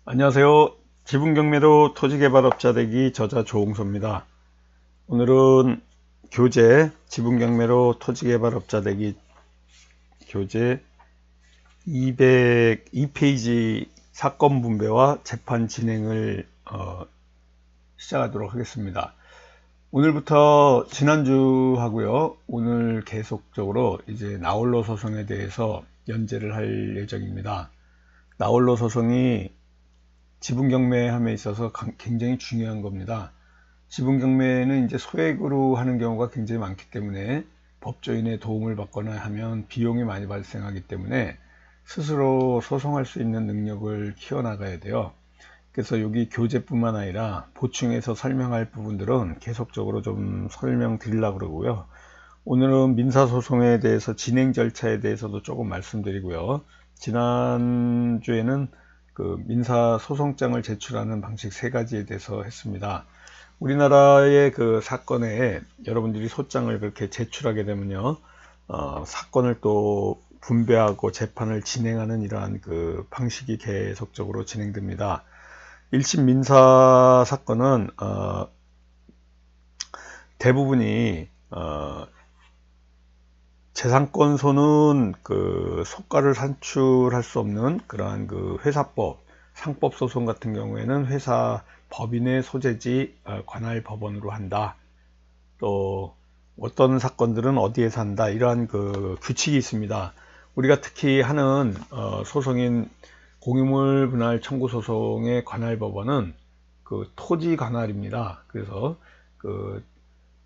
안녕하세요. 지분경매로 토지개발업자 되기 저자 조홍소입니다. 오늘은 교재 지분경매로 토지개발업자 되기 교재 202페이지 사건 분배와 재판 진행을 시작하도록 하겠습니다. 오늘부터 지난주 하고요. 오늘 계속적으로 이제 나홀로 소송에 대해서 연재를 할 예정입니다. 나홀로 소송이 지분경매함에 있어서 굉장히 중요한 겁니다. 지분경매는 이제 소액으로 하는 경우가 굉장히 많기 때문에 법조인의 도움을 받거나 하면 비용이 많이 발생하기 때문에 스스로 소송할 수 있는 능력을 키워나가야 돼요. 그래서 여기 교재뿐만 아니라 보충해서 설명할 부분들은 계속적으로 좀 설명드리려고 그러고요. 오늘은 민사소송에 대해서 진행 절차에 대해서도 조금 말씀드리고요. 지난주에는 그 민사소송장을 제출하는 방식 세 가지에 대해서 했습니다. 우리나라의 그 사건에 여러분들이 소장을 그렇게 제출하게 되면요, 사건을 또 분배하고 재판을 진행하는 이러한 그 방식이 계속적으로 진행됩니다. 1심 민사 사건은 대부분이 재산권소는 그 소가를 산출할 수 없는 그러한 그 회사법, 상법 소송 같은 경우에는 회사 법인의 소재지 관할 법원으로 한다. 또 어떤 사건들은 어디에서 한다. 이러한 그 규칙이 있습니다. 우리가 특히 하는 소송인 공유물 분할 청구 소송의 관할 법원은 그 토지 관할입니다. 그래서 그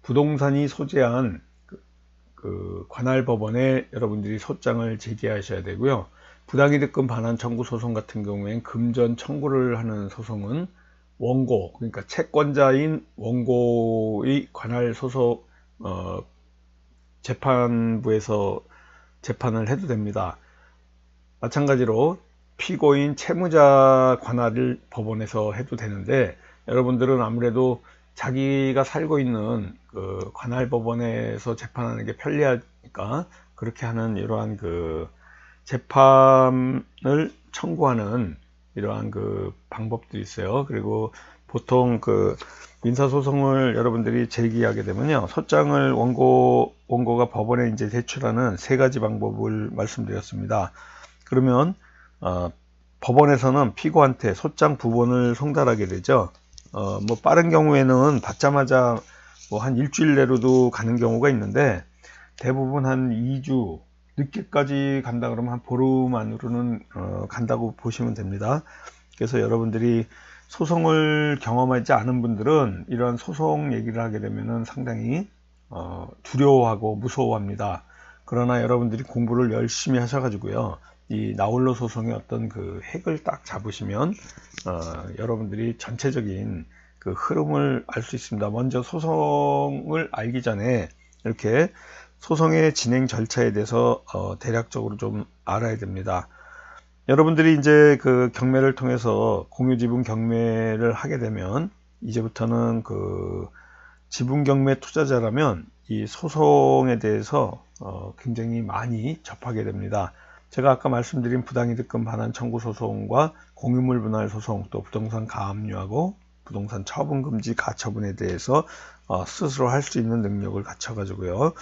부동산이 소재한 그 관할 법원에 여러분들이 소장을 제기하셔야 되고요. 부당이득금 반환 청구 소송 같은 경우엔 금전 청구를 하는 소송은 원고, 그러니까 채권자인 원고의 관할 소속 재판부에서 재판을 해도 됩니다. 마찬가지로 피고인 채무자 관할을 법원에서 해도 되는데, 여러분들은 아무래도 자기가 살고 있는 그 관할 법원에서 재판하는 게 편리하니까 그렇게 하는 이러한 그 재판을 청구하는 이러한 그 방법도 있어요. 그리고 보통 그 민사소송을 여러분들이 제기하게 되면요, 소장을 원고가 법원에 이제 제출하는 세 가지 방법을 말씀드렸습니다. 그러면 법원에서는 피고한테 소장 부본을 송달하게 되죠. 뭐 빠른 경우에는 받자마자 뭐 한 일주일 내로도 가는 경우가 있는데, 대부분 한 2주 늦게까지 간다 그러면 한 보름 안으로는 간다고 보시면 됩니다. 그래서 여러분들이 소송을 경험하지 않은 분들은 이런 소송 얘기를 하게 되면은 상당히 두려워하고 무서워합니다. 그러나 여러분들이 공부를 열심히 하셔가지고요, 이 나홀로 소송의 어떤 그 핵을 딱 잡으시면 여러분들이 전체적인 그 흐름을 알 수 있습니다. 먼저 소송을 알기 전에 이렇게 소송의 진행 절차에 대해서 대략적으로 좀 알아야 됩니다. 여러분들이 이제 그 경매를 통해서 공유지분 경매를 하게 되면 이제부터는 그 지분 경매 투자자라면 이 소송에 대해서 굉장히 많이 접하게 됩니다. 제가 아까 말씀드린 부당이득금 반환 청구 소송과 공유물 분할 소송, 또 부동산 가압류하고 부동산 처분 금지 가처분에 대해서 스스로 할 수 있는 능력을 갖춰 가지고요,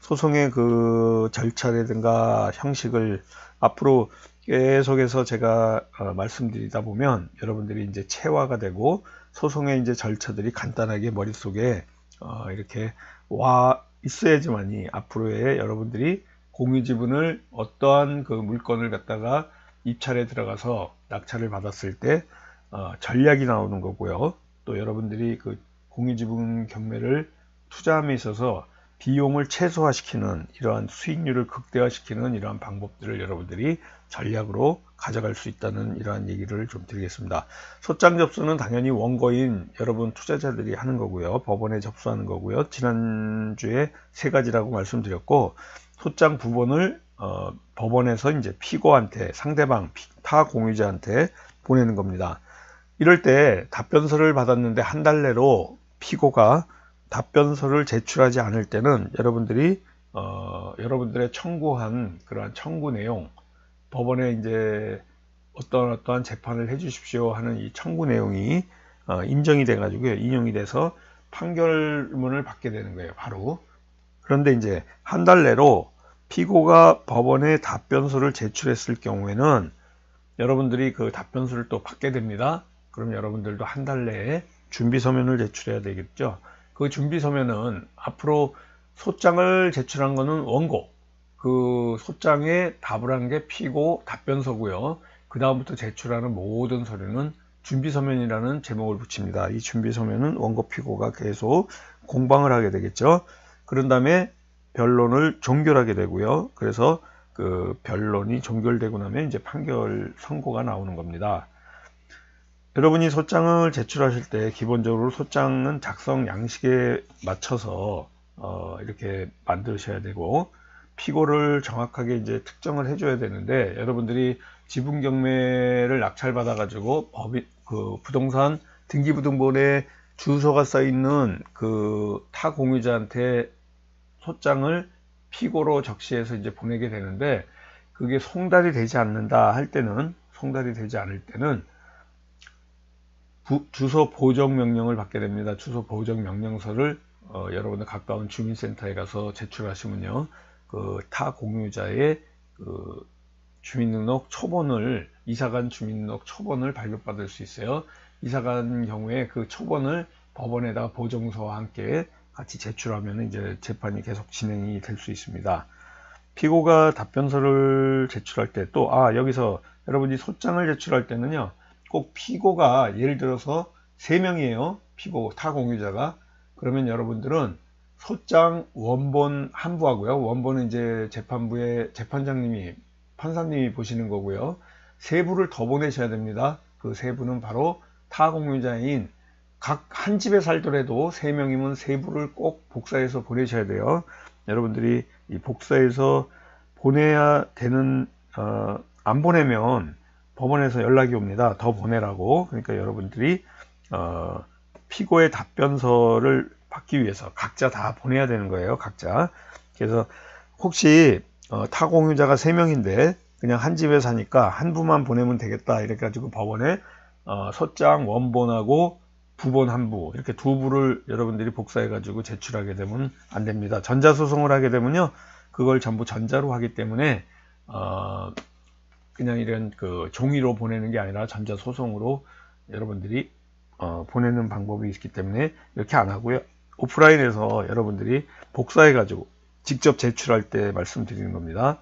소송의 그 절차라든가 형식을 앞으로 계속해서 제가 말씀드리다 보면 여러분들이 이제 체화가 되고 소송의 이제 절차들이 간단하게 머릿속에 이렇게 와 있어야지만이 앞으로의 여러분들이 공유지분을 어떠한 그 물건을 갖다가 입찰에 들어가서 낙찰을 받았을 때 전략이 나오는 거고요. 또 여러분들이 그 공유지분 경매를 투자함에 있어서 비용을 최소화시키는, 이러한 수익률을 극대화시키는 이러한 방법들을 여러분들이 전략으로 가져갈 수 있다는 이러한 얘기를 좀 드리겠습니다. 소장 접수는 당연히 원고인 여러분 투자자들이 하는 거고요. 법원에 접수하는 거고요. 지난주에 세 가지라고 말씀드렸고, 소장 부본을 법원에서 이제 피고한테, 상대방 타 공유자한테 보내는 겁니다. 이럴 때 답변서를 받았는데 한 달 내로 피고가 답변서를 제출하지 않을 때는 여러분들이 여러분들의 청구한 그러한 청구 내용, 법원에 이제 어떠한 재판을 해 주십시오 하는 이 청구 내용이 인정이 돼 가지고요, 인용이 돼서 판결문을 받게 되는 거예요, 바로. 그런데 이제 한 달 내로 피고가 법원에 답변서를 제출했을 경우에는 여러분들이 그 답변서를 또 받게 됩니다. 그럼 여러분들도 한 달 내에 준비서면을 제출해야 되겠죠. 그 준비서면은 앞으로 소장을 제출한 거는 원고, 그 소장에 답을 한 게 피고 답변서고요. 그 다음부터 제출하는 모든 서류는 준비서면이라는 제목을 붙입니다. 이 준비서면은 원고 피고가 계속 공방을 하게 되겠죠. 그런 다음에 변론을 종결하게 되고요. 그래서 그 변론이 종결되고 나면 이제 판결 선고가 나오는 겁니다. 여러분이 소장을 제출하실 때 기본적으로 소장은 작성 양식에 맞춰서 이렇게 만드셔야 되고, 피고를 정확하게 이제 특정을 해줘야 되는데, 여러분들이 지분 경매를 낙찰받아 가지고 그 부동산 등기부등본에 주소가 써 있는 그 타 공유자한테 소장을 피고로 적시해서 이제 보내게 되는데, 그게 송달이 되지 않는다 할 때는, 송달이 되지 않을 때는 주소 보정 명령을 받게 됩니다. 주소 보정 명령서를 여러분들 가까운 주민센터에 가서 제출하시면요, 그 타 공유자의 그 주민등록 초본을, 이사간 주민등록 초본을 발급받을 수 있어요. 이사간 경우에 그 초본을 법원에다가 보정서와 함께 같이 제출하면 이제 재판이 계속 진행이 될 수 있습니다. 피고가 답변서를 제출할 때 또, 여기서 여러분이 소장을 제출할 때는요, 꼭 피고가 예를 들어서 3명이에요. 피고 타 공유자가. 그러면 여러분들은 소장 원본 한 부하고요. 원본은 이제 재판부의 재판장님이, 판사님이 보시는 거고요. 3부를 더 보내셔야 됩니다. 그 3부는 바로 타 공유자인, 각 한 집에 살더라도 3명이면 3부를 꼭 복사해서 보내셔야 돼요. 여러분들이 이 복사해서 보내야 되는, 안 보내면 법원에서 연락이 옵니다. 더 보내라고. 그러니까 여러분들이 피고의 답변서를 받기 위해서 각자 다 보내야 되는 거예요. 각자. 그래서 혹시 타 공유자가 3명인데 그냥 한 집에 사니까 한 부만 보내면 되겠다 이렇게 가지고 법원에 소장 원본하고 부본 한 부, 이렇게 2부를 여러분들이 복사해 가지고 제출하게 되면 안 됩니다. 전자소송을 하게 되면요, 그걸 전부 전자로 하기 때문에 그냥 이런 그 종이로 보내는 게 아니라 전자소송으로 여러분들이 보내는 방법이 있기 때문에 이렇게 안 하고요, 오프라인에서 여러분들이 복사해 가지고 직접 제출할 때 말씀드리는 겁니다.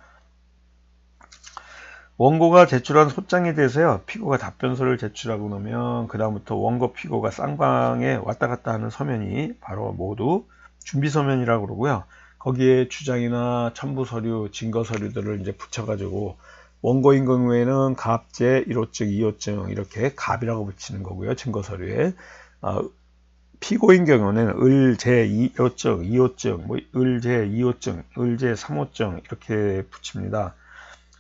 원고가 제출한 소장에 대해서요, 피고가 답변서를 제출하고 나면 그 다음부터 원고 피고가 쌍방에 왔다 갔다 하는 서면이 바로 모두 준비서면이라고 그러고요. 거기에 주장이나 첨부 서류, 증거 서류들을 이제 붙여가지고, 원고인 경우에는 갑제 1호증, 2호증 이렇게 갑이라고 붙이는 거고요. 증거 서류에. 피고인 경우는 을제 2호증, 2호증, 뭐 을제 2호증, 을제 3호증 이렇게 붙입니다.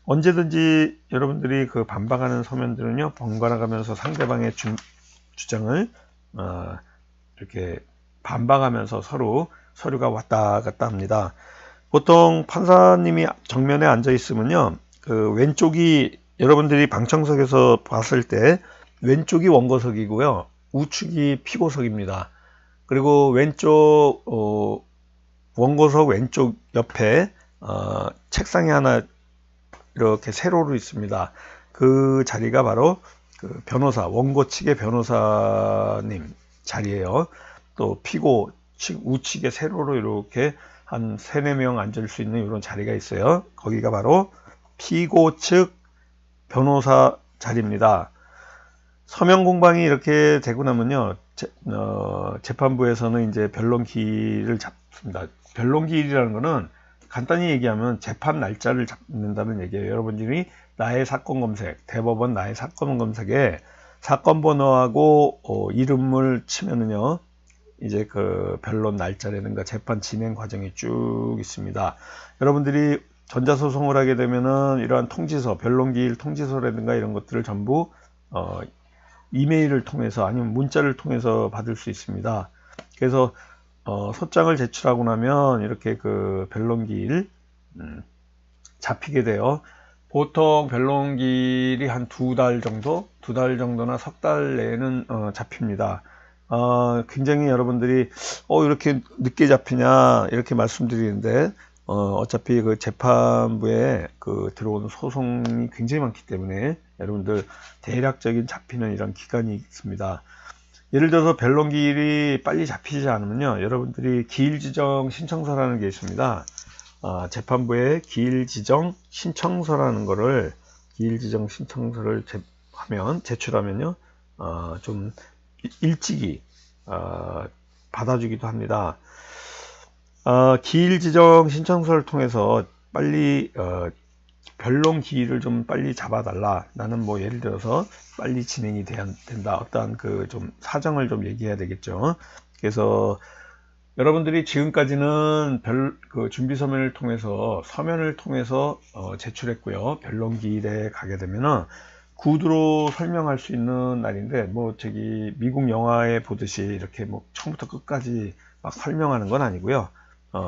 언제든지 여러분들이 그 반박하는 서면들은요, 번갈아 가면서 상대방의 주장을 이렇게 반박하면서 서로 서류가 왔다 갔다 합니다. 보통 판사님이 정면에 앉아 있으면요, 그 왼쪽이, 여러분들이 방청석에서 봤을 때 왼쪽이 원고석이고요, 우측이 피고석입니다. 그리고 왼쪽 원고석 왼쪽 옆에 책상이 하나 이렇게 세로로 있습니다. 그 자리가 바로 그 변호사, 원고 측의 변호사님 자리예요. 또 피고 측 우측에 세로로 이렇게 한 3, 4명 앉을 수 있는 이런 자리가 있어요. 거기가 바로 피고 측 변호사 자리입니다. 서면 공방이 이렇게 되고 나면요, 재판부에서는 이제 변론기일을 잡습니다. 변론기일이라는 거는 간단히 얘기하면 재판 날짜를 잡는다는 얘기예요. 여러분들이 나의 사건 검색, 대법원 나의 사건 검색에 사건 번호하고 이름을 치면은요, 이제 그 변론 날짜라든가 재판 진행 과정이 쭉 있습니다. 여러분들이 전자소송을 하게 되면은 이러한 통지서, 변론기일 통지서라든가 이런 것들을 전부 이메일을 통해서 아니면 문자를 통해서 받을 수 있습니다. 그래서 소장을 제출하고 나면 이렇게 그 변론기일 잡히게 돼요. 보통 변론기일이 한 2달 정도, 2달 정도나 3달 내에는 잡힙니다. 굉장히 여러분들이 이렇게 늦게 잡히냐 이렇게 말씀드리는데 어차피 그 재판부에 그 들어오는 소송이 굉장히 많기 때문에 여러분들 대략적인 잡히는 이런 기간이 있습니다. 예를 들어서 변론기일이 빨리 잡히지 않으면요, 여러분들이 기일 지정 신청서라는 게 있습니다. 재판부에 기일 지정 신청서라는 거를 기일 지정 신청서를 제출하면요, 좀 일찍이 받아주기도 합니다. 기일 지정 신청서를 통해서 빨리 변론 기일을 좀 빨리 잡아달라. 나는 뭐 예를 들어서 빨리 진행이 된다. 어떠한 그 좀 사정을 좀 얘기해야 되겠죠. 그래서 여러분들이 지금까지는 그 준비 서면을 통해서 제출했고요. 변론 기일에 가게 되면은 구두로 설명할 수 있는 날인데, 뭐 저기 미국 영화에 보듯이 이렇게 뭐 처음부터 끝까지 막 설명하는 건 아니고요.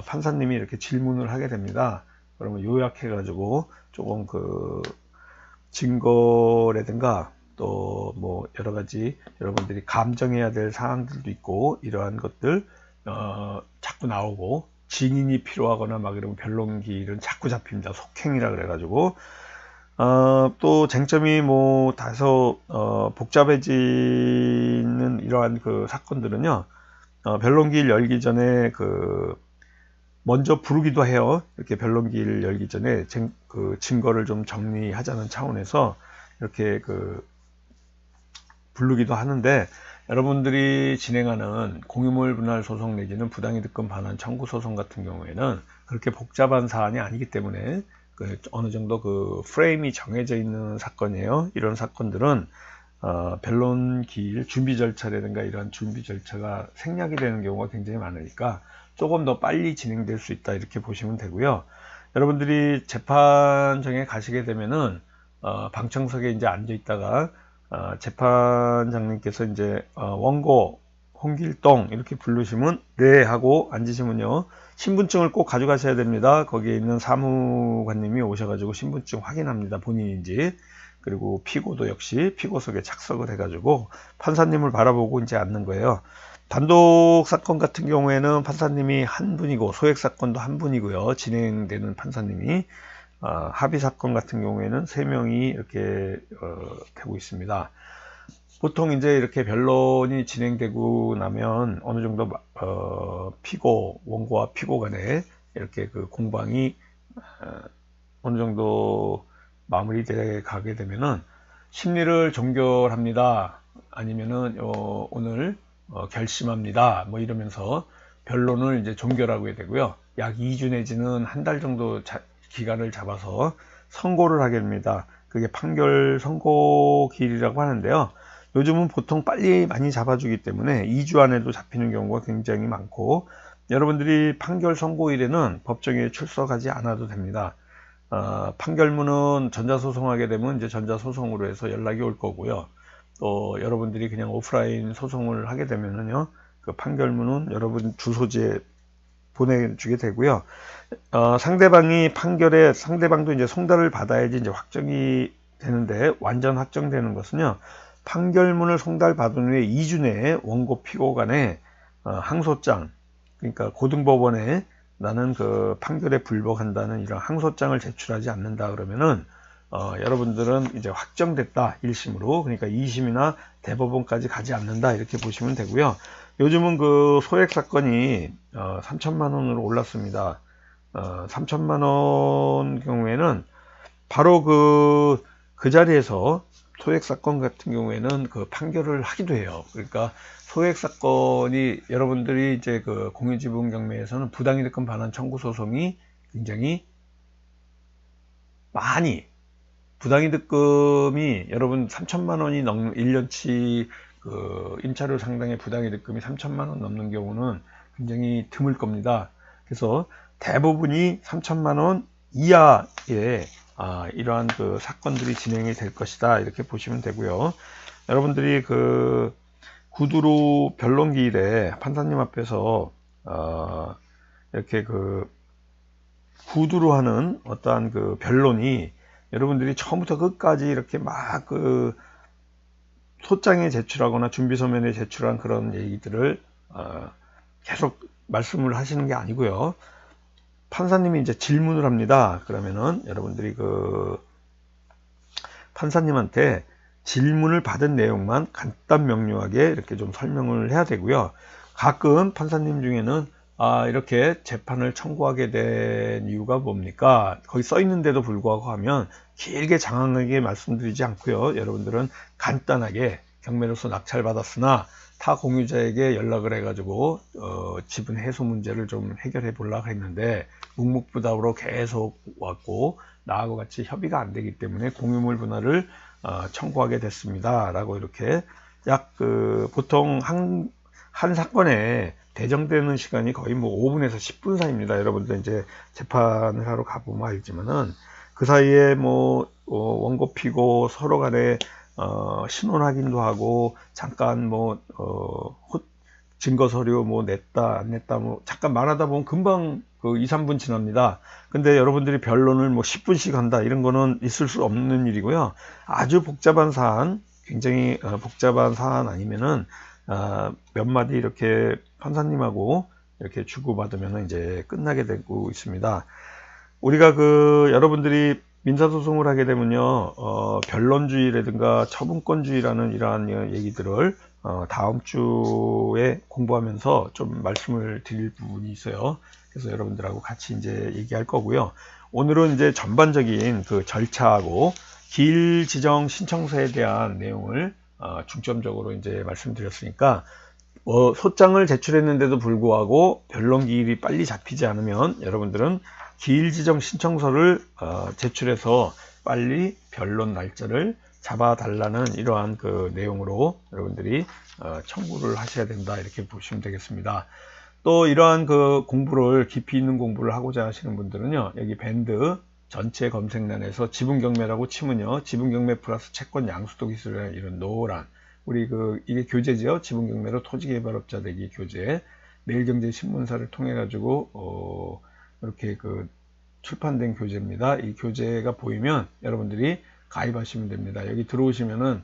판사님이 이렇게 질문을 하게 됩니다. 그러면 요약해 가지고 조금 그 증거라든가 또 뭐 여러 가지 여러분들이 감정해야 될 사항들도 있고, 이러한 것들 자꾸 나오고, 증인이 필요하거나 막 이러면 변론기일은 자꾸 잡힙니다. 속행이라 그래 가지고. 또 쟁점이 뭐 다소 복잡해지는 이러한 그 사건들은요, 변론기일 열기 전에 먼저 부르기도 해요. 이렇게 변론기일 열기 전에 그 증거를 좀 정리하자는 차원에서 이렇게 부르기도 하는데, 여러분들이 진행하는 공유물 분할 소송 내지는 부당이득금 반환 청구 소송 같은 경우에는 그렇게 복잡한 사안이 아니기 때문에 어느 정도 그 프레임이 정해져 있는 사건이에요. 이런 사건들은 변론 기일 준비 절차라든가 이런 준비 절차가 생략이 되는 경우가 굉장히 많으니까 조금 더 빨리 진행될 수 있다, 이렇게 보시면 되고요. 여러분들이 재판정에 가시게 되면은 방청석에 이제 앉아 있다가 재판장님께서 이제 원고 홍길동 이렇게 부르시면 네 하고 앉으시면요, 신분증을 꼭 가져가셔야 됩니다. 거기에 있는 사무관님이 오셔가지고 신분증 확인합니다. 본인인지. 그리고 피고도 역시 피고석에 착석을 해가지고 판사님을 바라보고 이제 앉는 거예요. 단독 사건 같은 경우에는 판사님이 한 분이고, 소액 사건도 한 분이고요. 진행되는 판사님이. 합의 사건 같은 경우에는 3명이 이렇게 되고 있습니다. 보통 이제 이렇게 변론이 진행되고 나면 어느 정도 원고와 피고 간에 이렇게 그 공방이 어느 정도 마무리되게 가게 되면은 심리를 종결합니다. 아니면은 오늘 결심합니다. 뭐 이러면서 변론을 이제 종결하게 되고요. 약 2주 내지는 한 달 정도 기간을 잡아서 선고를 하게 됩니다. 그게 판결 선고 기일이라고 하는데요. 요즘은 보통 빨리 많이 잡아주기 때문에 2주 안에도 잡히는 경우가 굉장히 많고, 여러분들이 판결 선고일에는 법정에 출석하지 않아도 됩니다. 판결문은 전자소송하게 되면 이제 전자소송으로 해서 연락이 올 거고요. 또 여러분들이 그냥 오프라인 소송을 하게 되면은요, 그 판결문은 여러분 주소지에 보내주게 되고요. 상대방도 이제 송달을 받아야지 이제 확정이 되는데, 완전 확정되는 것은요, 판결문을 송달받은 후에 2주 내에 원고 피고 간에 항소장, 그러니까 고등법원에 나는 그 판결에 불복한다는 이런 항소장을 제출하지 않는다 그러면은 여러분들은 이제 확정됐다, 1심으로. 그러니까 2심이나 대법원까지 가지 않는다, 이렇게 보시면 되고요. 요즘은 그 소액 사건이 3천만 원으로 올랐습니다. 3천만 원 경우에는 바로 그 자리에서 소액 사건 같은 경우에는 그 판결을 하기도 해요. 그러니까 소액 사건이 여러분들이 이제 그 공유지분 경매에서는 부당이득금 반환 청구 소송이 굉장히 많이, 부당이득금이 여러분 3천만 원이 넘는 1년치 그 임차료 상당의 부당이득금이 3천만 원 넘는 경우는 굉장히 드물 겁니다. 그래서 대부분이 3천만 원 이하의 이러한 그 사건들이 진행이 될 것이다, 이렇게 보시면 되고요. 여러분들이 그 구두로 변론기일에 판사님 앞에서 이렇게 그 구두로 하는 어떠한 그 변론이 여러분들이 처음부터 끝까지 이렇게 막 그 소장에 제출하거나 준비서면에 제출한 그런 얘기들을 계속 말씀을 하시는 게 아니고요. 판사님이 이제 질문을 합니다. 그러면은 여러분들이 그 판사님한테 질문을 받은 내용만 간단 명료하게 이렇게 좀 설명을 해야 되고요. 가끔 판사님 중에는 이렇게 재판을 청구하게 된 이유가 뭡니까? 거기 써 있는데도 불구하고 하면 길게 장황하게 말씀드리지 않고요. 여러분들은 간단하게 경매로서 낙찰받았으나 타 공유자에게 연락을 해가지고 지분 해소 문제를 좀 해결해 보려고 했는데 묵묵부답으로 계속 왔고 나하고 같이 협의가 안 되기 때문에 공유물 분할을 청구하게 됐습니다. 라고 이렇게 약 보통 한 사건에 대정되는 시간이 거의 뭐 5분에서 10분 사이입니다. 여러분들 이제 재판을 하러 가보면 알지만은 그 사이에 뭐 원고 피고 서로 간에 신원 확인도 하고 잠깐 뭐 증거 서류 뭐 냈다 안 냈다 뭐 잠깐 말하다 보면 금방 2, 3분 지납니다. 근데 여러분들이 변론을 뭐 10분씩 한다 이런 거는 있을 수 없는 일이고요. 아주 복잡한 사안, 굉장히 복잡한 사안 아니면은 몇 마디 이렇게 판사님하고 이렇게 주고받으면 이제 끝나게 되고 있습니다. 우리가 여러분들이 민사소송을 하게 되면요, 변론주의라든가 처분권주의라는 이러한 얘기들을 다음 주에 공부하면서 좀 말씀을 드릴 부분이 있어요. 그래서 여러분들하고 같이 이제 얘기할 거고요. 오늘은 이제 전반적인 그 절차하고 기일 지정 신청서에 대한 내용을 중점적으로 이제 말씀드렸으니까 소장을 제출했는데도 불구하고 변론 기일이 빨리 잡히지 않으면 여러분들은 기일 지정 신청서를 제출해서 빨리 변론 날짜를 잡아달라는 이러한 그 내용으로 여러분들이 청구를 하셔야 된다 이렇게 보시면 되겠습니다. 또 이러한 그 공부를 깊이 있는 공부를 하고자 하시는 분들은요, 여기 밴드 전체 검색란에서 지분경매라고 치면요, 지분경매 플러스 채권 양수도 기술이라는 이런 노란 우리 이게 교재죠. 지분경매로 토지개발업자 되기 교재. 매일경제신문사를 통해 가지고 이렇게 출판된 교재입니다. 이 교재가 보이면 여러분들이 가입하시면 됩니다. 여기 들어오시면은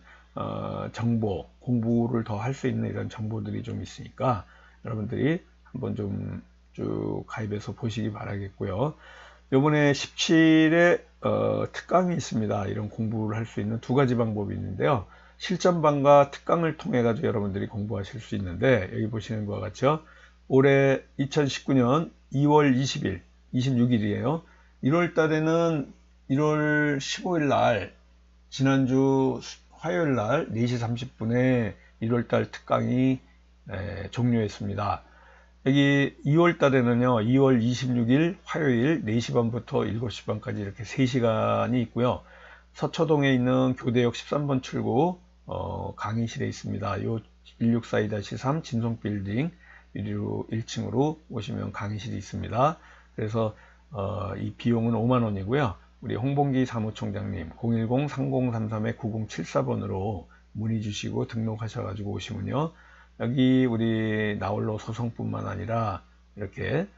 정보 공부를 더 할 수 있는 이런 정보들이 좀 있으니까 여러분들이 한번 좀 쭉 가입해서 보시기 바라겠고요. 요번에 17에 특강이 있습니다. 이런 공부를 할 수 있는 두 가지 방법이 있는데요. 실전반과 특강을 통해 가지고 여러분들이 공부하실 수 있는데 여기 보시는 것과 같이요. 올해 2019년 2월 20일 26일이에요 1월 달에는 1월 15일 날 지난주 화요일 날 4시 30분에 1월 달 특강이 종료했습니다. 여기 2월 달에는요, 2월 26일 화요일 4시 반부터 7시 반까지 이렇게 3시간이 있고요. 서초동에 있는 교대역 13번 출구 강의실에 있습니다. 요 164-3 진성빌딩 위로 1층으로 오시면 강의실이 있습니다. 그래서 이 비용은 5만원이고요. 우리 홍봉기 사무총장님 010-3033-9074번으로 문의 주시고 등록하셔가지고 오시면요. 여기 우리 나홀로 소송뿐만 아니라 이렇게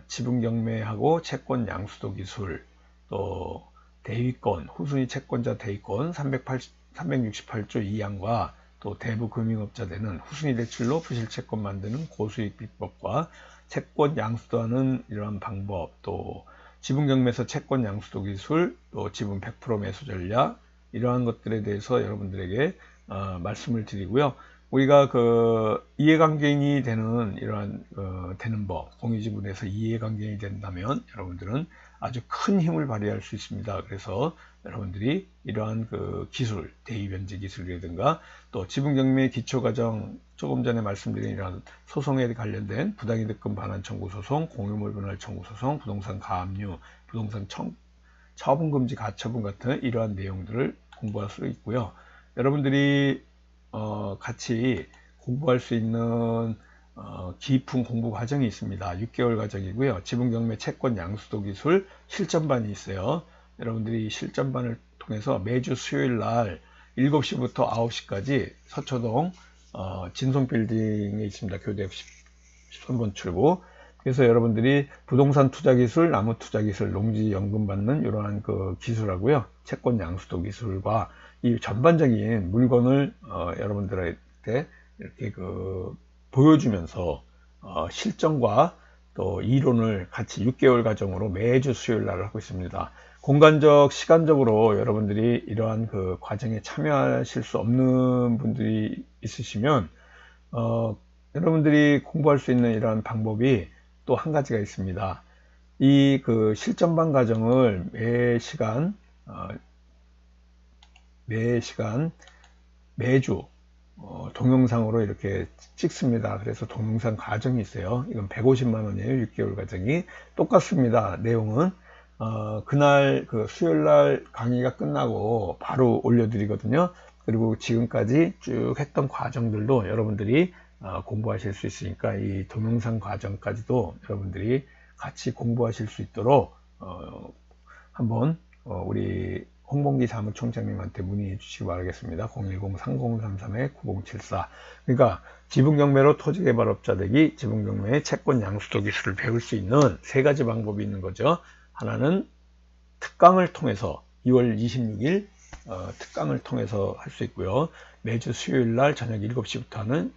지분경매하고 채권 양수도 기술, 또 대위권, 후순위 채권자 대위권 368조 2항과 또 대부 금융업자 되는 후순위 대출로 부실채권 만드는 고수익 비법과 채권 양수도 하는 이러한 방법, 또 지분경매에서 채권 양수도 기술, 또 지분 100% 매수 전략, 이러한 것들에 대해서 여러분들에게 말씀을 드리고요. 우리가 이해관계인이 되는 이러한 되는 법, 공유지분에서 이해관계인이 된다면 여러분들은 아주 큰 힘을 발휘할 수 있습니다. 그래서 여러분들이 이러한 기술, 대의변제 기술이라든가 또 지분경매 기초과정, 조금 전에 말씀드린 이러한 소송에 관련된 부당이득금 반환 청구 소송, 공유물 분할 청구 소송, 부동산 가압류, 부동산 처분금지 가처분 같은 이러한 내용들을 공부할 수 있고요. 여러분들이 같이 공부할 수 있는 깊은 공부 과정이 있습니다. 6개월 과정이고요. 지분경매 채권 양수도 기술 실전반이 있어요. 여러분들이 실전반을 통해서 매주 수요일 날 7시부터 9시까지 서초동 진성빌딩에 있습니다. 교대역 13번 출구. 그래서 여러분들이 부동산 투자 기술, 나무 투자 기술, 농지 연금 받는 이러한 그 기술하고요, 채권 양수도 기술과 이 전반적인 물건을 여러분들한테 이렇게 그 보여주면서 실전과 또 이론을 같이 6개월 과정으로 매주 수요일 날 하고 있습니다. 공간적, 시간적으로 여러분들이 이러한 그 과정에 참여하실 수 없는 분들이 있으시면 여러분들이 공부할 수 있는 이러한 방법이 또 한 가지가 있습니다. 이 그 실전반 과정을 매주 동영상으로 이렇게 찍습니다. 그래서 동영상 과정이 있어요. 이건 150만 원이에요. 6개월 과정이 똑같습니다. 내용은 그날 그 수요일 날 강의가 끝나고 바로 올려드리거든요. 그리고 지금까지 쭉 했던 과정들도 여러분들이 공부하실 수 있으니까 이 동영상 과정까지도 여러분들이 같이 공부하실 수 있도록 한번 우리 홍봉기 사무총장님한테 문의해 주시기 바라겠습니다. 010-3033-9074. 그러니까 지분경매로 토지개발업자 되기, 지분경매의 채권 양수도 기술을 배울 수 있는 세 가지 방법이 있는 거죠. 하나는 특강을 통해서 2월 26일 특강을 통해서 할 수 있고요. 매주 수요일 날 저녁 7시부터 하는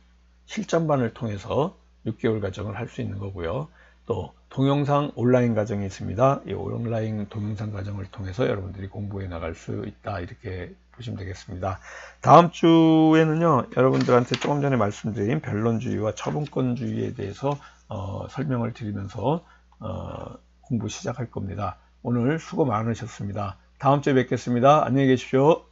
실전반을 통해서 6개월 과정을 할 수 있는 거고요. 또 동영상 온라인 과정이 있습니다. 이 온라인 동영상 과정을 통해서 여러분들이 공부해 나갈 수 있다, 이렇게 보시면 되겠습니다. 다음 주에는요, 여러분들한테 조금 전에 말씀드린 변론주의와 처분권주의에 대해서 설명을 드리면서 공부 시작할 겁니다. 오늘 수고 많으셨습니다. 다음 주에 뵙겠습니다. 안녕히 계십시오.